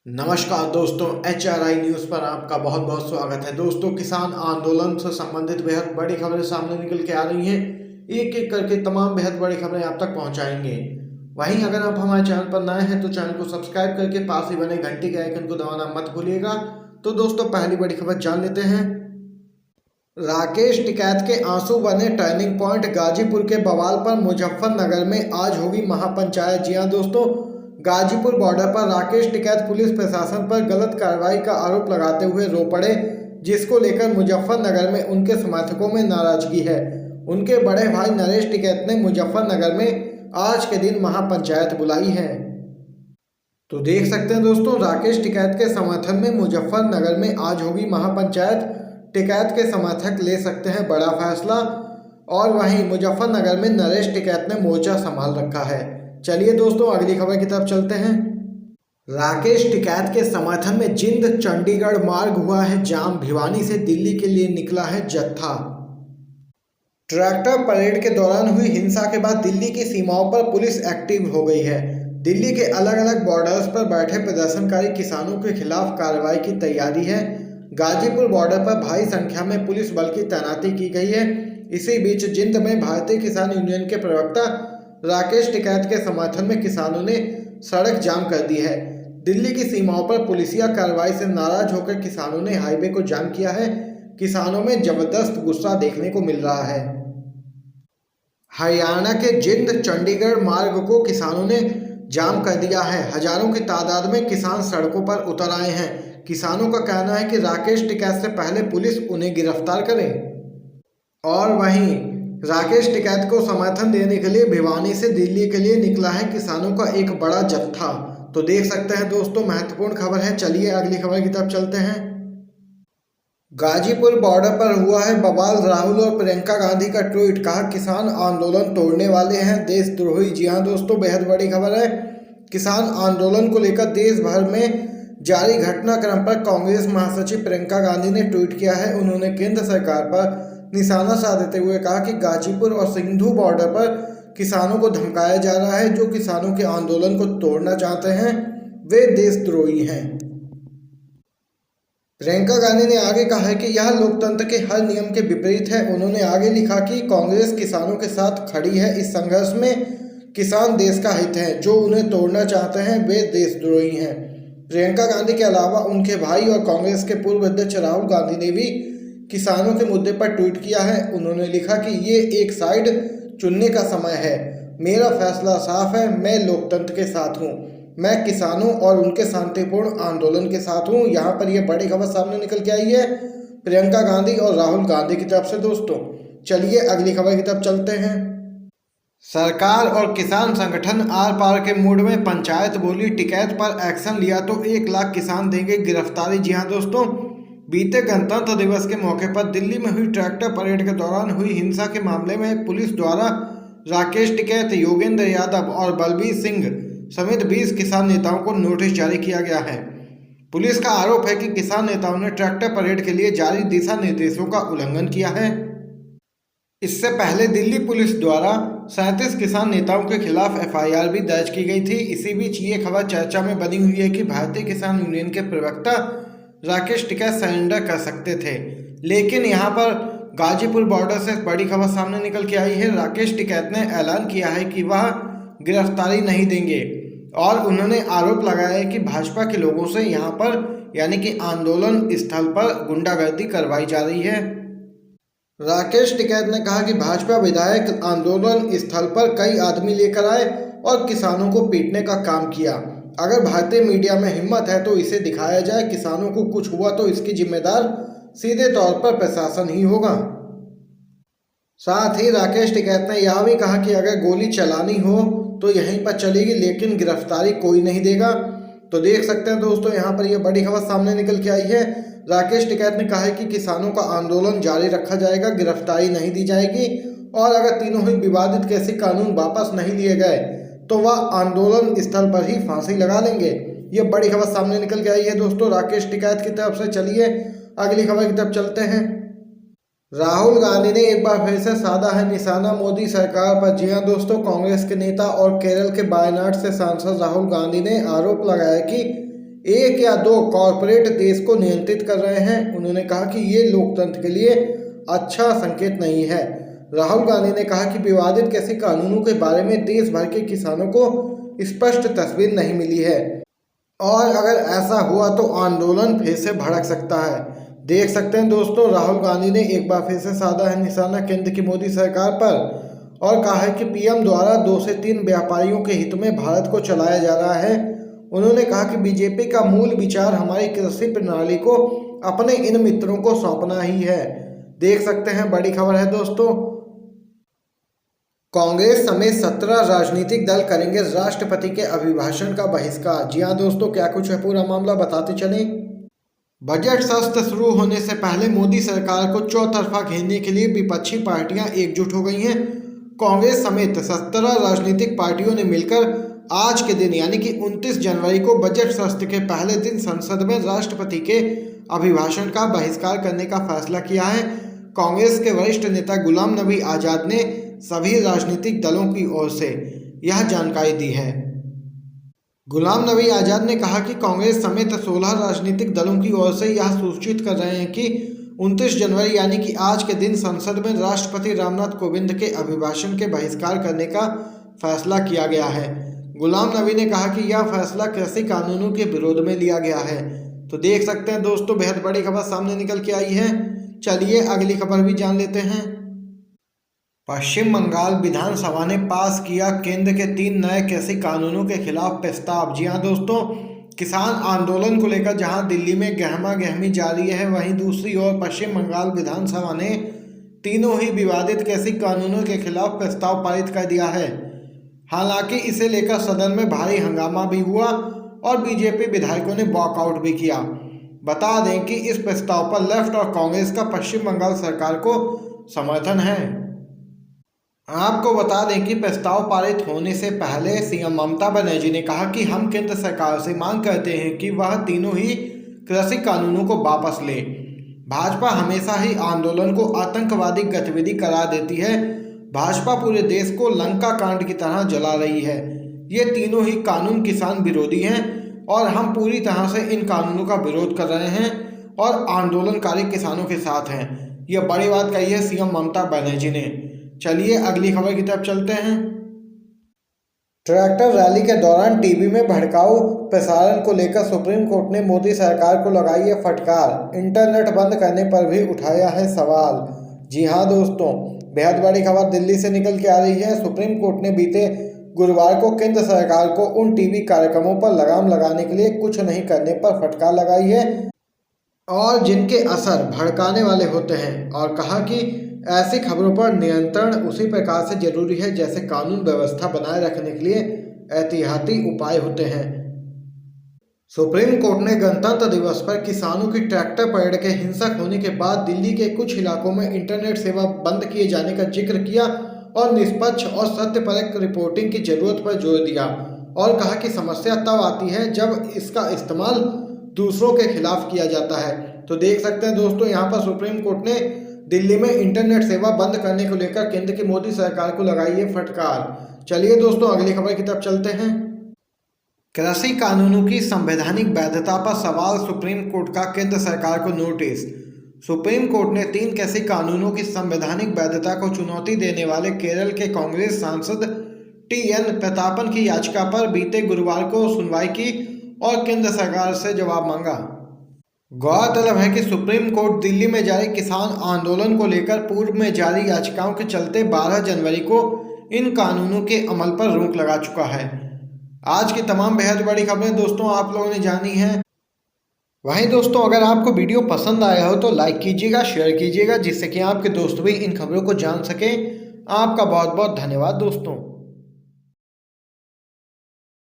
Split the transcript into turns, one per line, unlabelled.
नमस्कार दोस्तों, HRI news पर आपका बहुत बहुत स्वागत है। दोस्तों, किसान आंदोलन से संबंधित बेहद बड़ी खबरें सामने निकल के आ रही हैं। एक एक करके तमाम बेहद बड़ी खबरें आप तक पहुंचाएंगे। वहीं अगर आप हमारे चैनल पर नए हैं तो चैनल को सब्सक्राइब करके पास ही बने घंटी के आइकन को दबाना मत भूलिएगा। तो दोस्तों, पहली बड़ी खबर जान लेते हैं। राकेश टिकैत के आंसू बने टर्निंग पॉइंट, गाजीपुर के बवाल पर मुजफ्फरनगर में आज होगी महापंचायत। जी हां दोस्तों, गाजीपुर बॉर्डर पर राकेश टिकैत पुलिस प्रशासन पर गलत कार्रवाई का आरोप लगाते हुए रो पड़े, जिसको लेकर मुजफ्फरनगर में उनके समर्थकों में नाराजगी है। उनके बड़े भाई नरेश टिकैत ने मुजफ्फरनगर में आज के दिन महापंचायत बुलाई है। तो देख सकते हैं दोस्तों, राकेश टिकैत के समर्थन में मुजफ्फरनगर में आज होगी महापंचायत। टिकैत के समर्थक ले सकते हैं बड़ा फैसला। और वहीं मुजफ्फरनगर में नरेश टिकैत ने मोर्चा संभाल रखा है। चलिए दोस्तों, अगली खबर की तरफ चलते हैं। राकेश टिकैत के समर्थन में जिंद चंडीगढ़ मार्ग हुआ है जाम, भिवानी से दिल्ली के लिए निकला है जत्था। ट्रैक्टर परेड के दौरान हुई हिंसा के बाद दिल्ली की सीमाओं पर पुलिस एक्टिव हो गई है। दिल्ली के अलग अलग बॉर्डर्स पर बैठे प्रदर्शनकारी किसानों के खिलाफ कार्रवाई की तैयारी है। गाजीपुर बॉर्डर पर भारी संख्या में पुलिस बल की तैनाती की गई है। इसी बीच जिंद में भारतीय किसान यूनियन के प्रवक्ता राकेश टिकैत के समर्थन में किसानों ने सड़क जाम कर दी है। दिल्ली की सीमाओं पर पुलिसिया कार्रवाई से नाराज होकर किसानों ने हाईवे को जाम किया है। किसानों में जबरदस्त गुस्सा देखने को मिल रहा है। हरियाणा के जिंद चंडीगढ़ मार्ग को किसानों ने जाम कर दिया है। हजारों की तादाद में किसान सड़कों पर उतर आए हैं। किसानों का कहना है कि राकेश टिकैत से पहले पुलिस उन्हें गिरफ्तार करे। और वहीं राकेश टिकैत को समर्थन देने के लिए भिवानी से दिल्ली के लिए निकला है किसानों का एक बड़ा जत्था। तो देख सकते हैं दोस्तों, महत्वपूर्ण खबर है। चलिए अगली खबर की तरफ चलते हैं। गाजीपुर बॉर्डर पर हुआ है बवाल, राहुल और प्रियंका गांधी का ट्वीट, कहा किसान आंदोलन तोड़ने वाले हैं देशद्रोही। जी हां दोस्तों, बेहद बड़ी खबर है। किसान आंदोलन को लेकर देश भर में जारी घटनाक्रम पर कांग्रेस महासचिव प्रियंका गांधी ने ट्वीट किया है। उन्होंने केंद्र सरकार पर निशाना साधते हुए कहा कि गाजीपुर और सिंधु बॉर्डर पर किसानों को धमकाया जा रहा है। जो किसानों के आंदोलन को तोड़ना चाहते हैं वे देशद्रोही हैं। प्रियंका गांधी ने आगे कहा है कि यह लोकतंत्र के हर नियम के विपरीत है। उन्होंने आगे लिखा कि कांग्रेस किसानों के साथ खड़ी है। इस संघर्ष में किसान देश का हित है। जो उन्हें तोड़ना चाहते हैं वे देशद्रोही हैं। प्रियंका गांधी के अलावा उनके भाई और कांग्रेस के पूर्व अध्यक्ष राहुल गांधी ने भी किसानों के मुद्दे पर ट्वीट किया है। उन्होंने लिखा कि ये एक साइड चुनने का समय है। मेरा फैसला साफ है, मैं लोकतंत्र के साथ हूँ। मैं किसानों और उनके शांतिपूर्ण आंदोलन के साथ हूँ। यहाँ पर यह बड़ी खबर सामने निकल के आई है प्रियंका गांधी और राहुल गांधी की तरफ से। दोस्तों, चलिए अगली खबर की तरफ चलते हैं। सरकार और किसान संगठन आर पार के मूड में, पंचायत बोली टिकैत पर एक्शन लिया तो 1 लाख किसान देंगे गिरफ्तारी। जी हाँ दोस्तों, बीते गणतंत्र दिवस के मौके पर दिल्ली में हुई ट्रैक्टर परेड के दौरान हुई हिंसा के मामले में पुलिस द्वारा राकेश टिकैत, योगेंद्र यादव और बलबीर सिंह समेत 20 किसान नेताओं को नोटिस जारी किया गया है। पुलिस का आरोप है कि किसान नेताओं ने ट्रैक्टर परेड के लिए जारी दिशा निर्देशों का उल्लंघन किया है। इससे पहले दिल्ली पुलिस द्वारा 37 किसान नेताओं के खिलाफ FIR भी दर्ज की गई थी। इसी बीच ये खबर चर्चा में बनी हुई है कि भारतीय किसान यूनियन के प्रवक्ता राकेश टिकैत सरेंडर कर सकते थे, लेकिन यहाँ पर गाजीपुर बॉर्डर से बड़ी खबर सामने निकल के आई है। राकेश टिकैत ने ऐलान किया है कि वह गिरफ्तारी नहीं देंगे और उन्होंने आरोप लगाया है कि भाजपा के लोगों से यहाँ पर यानी कि आंदोलन स्थल पर गुंडागर्दी करवाई जा रही है। राकेश टिकैत ने कहा कि भाजपा विधायक आंदोलन स्थल पर कई आदमी लेकर आए और किसानों को पीटने का काम किया। अगर भारतीय मीडिया में हिम्मत है तो इसे दिखाया जाए। किसानों को कुछ हुआ तो इसकी जिम्मेदार सीधे तौर पर प्रशासन ही होगा। साथ ही राकेश टिकैत ने यह भी कहा कि अगर गोली चलानी हो तो यहीं पर चलेगी, लेकिन गिरफ्तारी कोई नहीं देगा। तो देख सकते हैं दोस्तों, यहाँ पर यह बड़ी खबर सामने निकल के आई है। राकेश टिकैत ने कहा है कि किसानों का आंदोलन जारी रखा जाएगा, गिरफ्तारी नहीं दी जाएगी और अगर तीनों ही विवादित कृषि कानून वापस नहीं लिए गए तो वह आंदोलन स्थल पर ही फांसी लगा लेंगे। ये बड़ी खबर सामने निकल के आई है दोस्तों राकेश टिकैत की तरफ से। चलिए अगली खबर की तरफ चलते हैं। राहुल गांधी ने एक बार फिर से साधा है निशाना मोदी सरकार पर। जी हां दोस्तों, कांग्रेस के नेता और केरल के वायनाड से सांसद राहुल गांधी ने आरोप लगाया कि एक या दो कॉरपोरेट देश को नियंत्रित कर रहे हैं। उन्होंने कहा कि ये लोकतंत्र के लिए अच्छा संकेत नहीं है। राहुल गांधी ने कहा कि विवादित कृषि कानूनों के बारे में देश भर के किसानों को स्पष्ट तस्वीर नहीं मिली है और अगर ऐसा हुआ तो आंदोलन फिर से भड़क सकता है। देख सकते हैं दोस्तों, राहुल गांधी ने एक बार फिर से साधा है निशाना केंद्र की मोदी सरकार पर और कहा है कि पीएम द्वारा 2 से 3 व्यापारियों के हित में भारत को चलाया जा रहा है। उन्होंने कहा कि बीजेपी का मूल विचार हमारी कृषि प्रणाली को अपने इन मित्रों को सौंपना ही है। देख सकते हैं, बड़ी खबर है दोस्तों। कांग्रेस समेत 17 राजनीतिक दल करेंगे राष्ट्रपति के अभिभाषण का बहिष्कार। जी हाँ दोस्तों, क्या कुछ है पूरा मामला बताते चलें। बजट सत्र शुरू होने से पहले मोदी सरकार को चौतरफा घेरने के लिए विपक्षी पार्टियां एकजुट हो गई हैं। कांग्रेस समेत 17 राजनीतिक पार्टियों ने मिलकर आज के दिन यानी कि 29 जनवरी को बजट सत्र के पहले दिन संसद में राष्ट्रपति के अभिभाषण का बहिष्कार करने का फैसला किया है। कांग्रेस के वरिष्ठ नेता गुलाम नबी आजाद ने सभी राजनीतिक दलों की ओर से यह जानकारी दी है। गुलाम नबी आजाद ने कहा कि कांग्रेस समेत 16 राजनीतिक दलों की ओर से यह सूचित कर रहे हैं कि 29 जनवरी यानी कि आज के दिन संसद में राष्ट्रपति रामनाथ कोविंद के अभिभाषण के बहिष्कार करने का फैसला किया गया है। गुलाम नबी ने कहा कि यह फैसला कृषि कानूनों के विरोध में लिया गया है। तो देख सकते हैं दोस्तों, बेहद बड़ी खबर सामने निकल के आई है। चलिए अगली खबर भी जान लेते हैं। पश्चिम बंगाल विधानसभा ने पास किया केंद्र के 3 नए कृषि कानूनों के खिलाफ प्रस्ताव। जी हां दोस्तों, किसान आंदोलन को लेकर जहां दिल्ली में गहमा गहमी जारी है, वहीं दूसरी ओर पश्चिम बंगाल विधानसभा ने तीनों ही विवादित कृषि कानूनों के खिलाफ प्रस्ताव पारित कर दिया है। हालांकि इसे लेकर सदन में भारी हंगामा भी हुआ और बीजेपी विधायकों ने वॉकआउट भी किया। बता दें कि इस प्रस्ताव पर लेफ्ट और कांग्रेस का पश्चिम बंगाल सरकार को समर्थन है। आपको बता दें कि प्रस्ताव पारित होने से पहले सीएम ममता बनर्जी ने कहा कि हम केंद्र सरकार से मांग करते हैं कि वह तीनों ही कृषि कानूनों को वापस ले। भाजपा हमेशा ही आंदोलन को आतंकवादी गतिविधि करार देती है। भाजपा पूरे देश को लंका कांड की तरह जला रही है। ये तीनों ही कानून किसान विरोधी हैं और हम पूरी तरह से इन कानूनों का विरोध कर रहे हैं और आंदोलनकारी किसानों के साथ हैं। यह बड़ी बात कही है सीएम ममता बनर्जी ने। चलिए अगली खबर की तरफ चलते हैं। ट्रैक्टर रैली के दौरान टीवी में भड़काऊ प्रसारण को लेकर सुप्रीम कोर्ट ने मोदी सरकार को लगाई है फटकार। इंटरनेट बंद करने पर भी उठाया है सवाल। जी हां दोस्तों, बेहद बड़ी खबर दिल्ली से निकल के आ रही है। सुप्रीम कोर्ट ने बीते गुरुवार को केंद्र सरकार को उन टीवी कार्यक्रमों पर लगाम लगाने के लिए कुछ नहीं करने पर फटकार लगाई है और जिनके असर भड़काने वाले होते हैं, और कहा कि ऐसी खबरों पर नियंत्रण उसी प्रकार से जरूरी है जैसे कानून व्यवस्था बनाए रखने के लिए एहतियाती उपाय होते हैं। सुप्रीम कोर्ट ने गणतंत्र दिवस पर किसानों की ट्रैक्टर परेड के हिंसक होने के बाद दिल्ली के कुछ इलाकों में इंटरनेट सेवा बंद किए जाने का जिक्र किया और निष्पक्ष और सत्यपरक रिपोर्टिंग की जरूरत पर जोर दिया और कहा कि समस्या तब आती है जब इसका इस्तेमाल दूसरों के खिलाफ किया जाता है। तो देख सकते हैं दोस्तों, यहाँ पर सुप्रीम कोर्ट ने दिल्ली में इंटरनेट सेवा बंद करने को लेकर केंद्र की मोदी सरकार को लगाई है फटकार। चलिए दोस्तों अगली खबर की तरफ चलते हैं। कृषि कानूनों की संवैधानिक वैधता पर सवाल, सुप्रीम कोर्ट का केंद्र सरकार को नोटिस। सुप्रीम कोर्ट ने 3 कृषि कानूनों की संवैधानिक वैधता को चुनौती देने वाले केरल के कांग्रेस सांसद टीएन प्रतापन की याचिका पर बीते गुरुवार को सुनवाई की और केंद्र सरकार से जवाब मांगा। गौरतलब है कि सुप्रीम कोर्ट दिल्ली में जारी किसान आंदोलन को लेकर पूर्व में जारी याचिकाओं के चलते 12 जनवरी को इन कानूनों के अमल पर रोक लगा चुका है। आज की तमाम बेहद बड़ी खबरें दोस्तों आप लोगों ने जानी हैं। वहीं दोस्तों, अगर आपको वीडियो पसंद आया हो तो लाइक कीजिएगा, शेयर कीजिएगा, जिससे कि आपके दोस्त भी इन खबरों को जान सकें। आपका बहुत बहुत धन्यवाद दोस्तों।